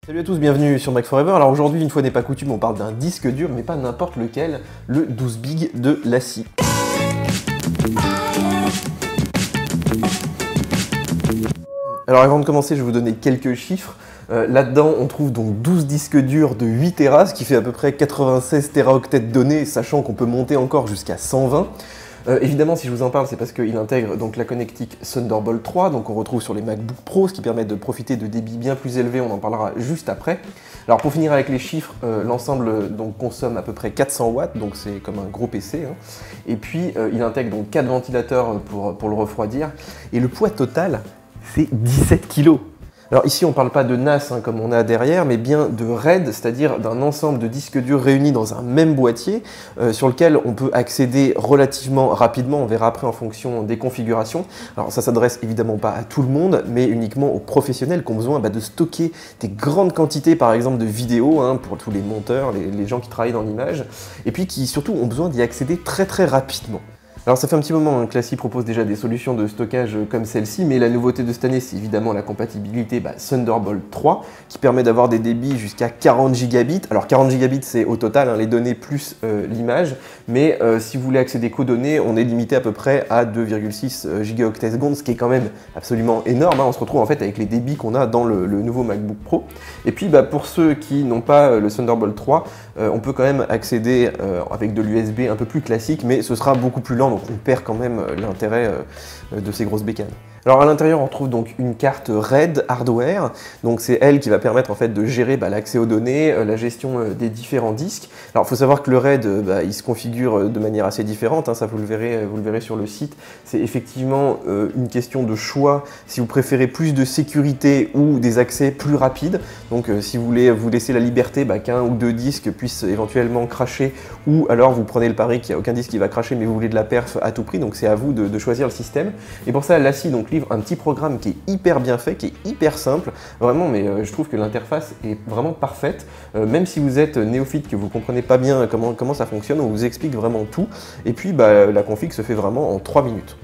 Salut à tous, bienvenue sur Mac Forever. Alors aujourd'hui, une fois n'est pas coutume, on parle d'un disque dur, mais pas n'importe lequel, le 12 big de l'ACI. Alors avant de commencer, je vais vous donner quelques chiffres. Là-dedans, on trouve donc 12 disques durs de 8 Tera, ce qui fait à peu près 96 Teraoctets de données, sachant qu'on peut monter encore jusqu'à 120. Évidemment, si je vous en parle, c'est parce qu'il intègre donc la connectique Thunderbolt 3, donc on retrouve sur les MacBook Pro, ce qui permet de profiter de débits bien plus élevés, on en parlera juste après. Alors pour finir avec les chiffres, l'ensemble donc consomme à peu près 400 watts, donc c'est comme un gros PC. Hein. Et puis il intègre donc 4 ventilateurs pour le refroidir, et le poids total, c'est 17 kg. Alors ici on ne parle pas de NAS hein, comme on a derrière, mais bien de RAID, c'est-à-dire d'un ensemble de disques durs réunis dans un même boîtier sur lequel on peut accéder relativement rapidement, on verra après en fonction des configurations. Alors ça s'adresse évidemment pas à tout le monde, mais uniquement aux professionnels qui ont besoin de stocker des grandes quantités par exemple de vidéos, hein, pour tous les monteurs, les gens qui travaillent dans l'image, et puis qui surtout ont besoin d'y accéder très rapidement. Alors ça fait un petit moment que l'ACI propose déjà des solutions de stockage comme celle-ci, mais la nouveauté de cette année, c'est évidemment la compatibilité Thunderbolt 3, qui permet d'avoir des débits jusqu'à 40 gigabits. Alors 40 gigabits, c'est au total, hein, les données plus l'image, mais si vous voulez accéder qu'aux données, on est limité à peu près à 2,6 gigaoctets secondes, ce qui est quand même absolument énorme. Hein. On se retrouve en fait avec les débits qu'on a dans le nouveau MacBook Pro. Et puis pour ceux qui n'ont pas le Thunderbolt 3, on peut quand même accéder avec de l'USB un peu plus classique, mais ce sera beaucoup plus lent. Donc on perd quand même l'intérêt de ces grosses bécanes. Alors à l'intérieur on retrouve donc une carte RAID hardware, donc c'est elle qui va permettre en fait de gérer l'accès aux données, la gestion des différents disques. Alors il faut savoir que le RAID il se configure de manière assez différente, hein, ça vous le verrez sur le site. C'est effectivement une question de choix, si vous préférez plus de sécurité ou des accès plus rapides. Donc si vous voulez vous laisser la liberté qu'un ou deux disques puissent éventuellement cracher, ou alors vous prenez le pari qu'il n'y a aucun disque qui va cracher mais vous voulez de la perf à tout prix, donc c'est à vous de choisir le système. Et pour ça l'ACI donc livre un petit programme qui est hyper bien fait, qui est hyper simple, vraiment, mais je trouve que l'interface est vraiment parfaite. Même si vous êtes néophyte, que vous ne comprenez pas bien comment ça fonctionne, on vous explique vraiment tout. Et puis la config se fait vraiment en 3 minutes.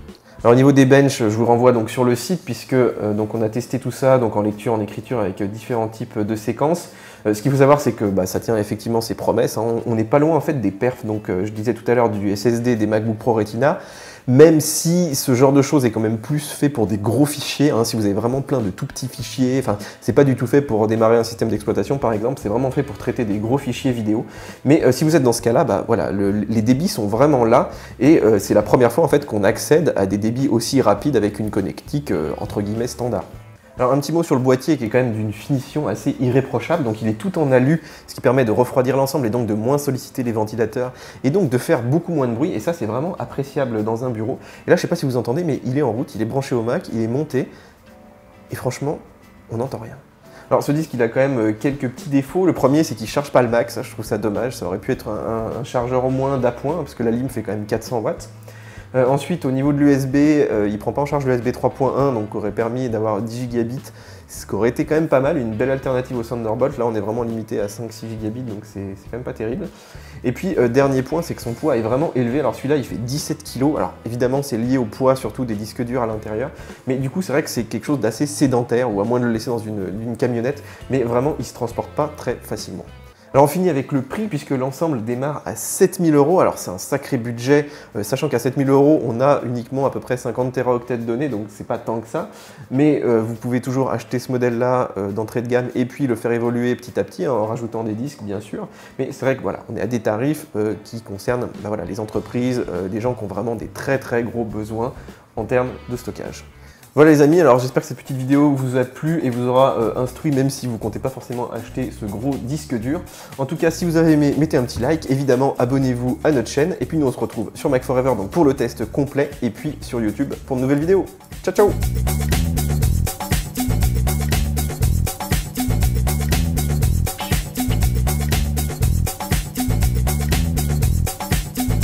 Alors au niveau des benches, je vous renvoie donc sur le site puisque donc on a testé tout ça donc en lecture, en écriture avec différents types de séquences. Ce qu'il faut savoir, c'est que ça tient effectivement ses promesses. Hein. On n'est pas loin en fait des perfs, donc je disais tout à l'heure du SSD des MacBook Pro Retina, même si ce genre de choses est quand même plus fait pour des gros fichiers. Hein. Si vous avez vraiment plein de tout petits fichiers, c'est pas du tout fait pour démarrer un système d'exploitation par exemple, c'est vraiment fait pour traiter des gros fichiers vidéo. Mais si vous êtes dans ce cas-là, voilà, les débits sont vraiment là et c'est la première fois en fait qu'on accède à des débits aussi rapides avec une connectique entre guillemets standard. Alors un petit mot sur le boîtier qui est quand même d'une finition assez irréprochable, donc il est tout en alu, ce qui permet de refroidir l'ensemble et donc de moins solliciter les ventilateurs et donc de faire beaucoup moins de bruit, et ça c'est vraiment appréciable dans un bureau. Et là je sais pas si vous entendez, mais il est en route, il est branché au Mac, il est monté, et franchement on n'entend rien. Alors ce disque il a quand même quelques petits défauts. Le premier c'est qu'il ne charge pas le Mac, ça je trouve ça dommage, ça aurait pu être un chargeur au moins d'appoint, parce que la lime fait quand même 400 watts. Ensuite, au niveau de l'USB, il ne prend pas en charge l'USB 3.1, donc aurait permis d'avoir 10 gigabits, ce qui aurait été quand même pas mal, une belle alternative au Thunderbolt. Là, on est vraiment limité à 5-6 gigabits, donc c'est quand même pas terrible. Et puis, dernier point, c'est que son poids est vraiment élevé. Alors celui-là, il fait 17 kg. Alors évidemment, c'est lié au poids surtout des disques durs à l'intérieur, mais du coup, c'est vrai que c'est quelque chose d'assez sédentaire, ou à moins de le laisser dans une camionnette, mais vraiment, il ne se transporte pas très facilement. Alors on finit avec le prix puisque l'ensemble démarre à 7 000 €. Alors c'est un sacré budget, sachant qu'à 7 000 € on a uniquement à peu près 50 Teraoctets de données, donc c'est pas tant que ça. Mais vous pouvez toujours acheter ce modèle-là d'entrée de gamme et puis le faire évoluer petit à petit en rajoutant des disques bien sûr. Mais c'est vrai que voilà, on est à des tarifs qui concernent voilà, les entreprises, des gens qui ont vraiment des très gros besoins en termes de stockage. Voilà les amis, alors j'espère que cette petite vidéo vous a plu et vous aura instruit, même si vous ne comptez pas forcément acheter ce gros disque dur. En tout cas, si vous avez aimé, mettez un petit like, évidemment abonnez-vous à notre chaîne, et puis nous on se retrouve sur Mac Forever donc pour le test complet, et puis sur YouTube pour de nouvelles vidéos. Ciao ciao!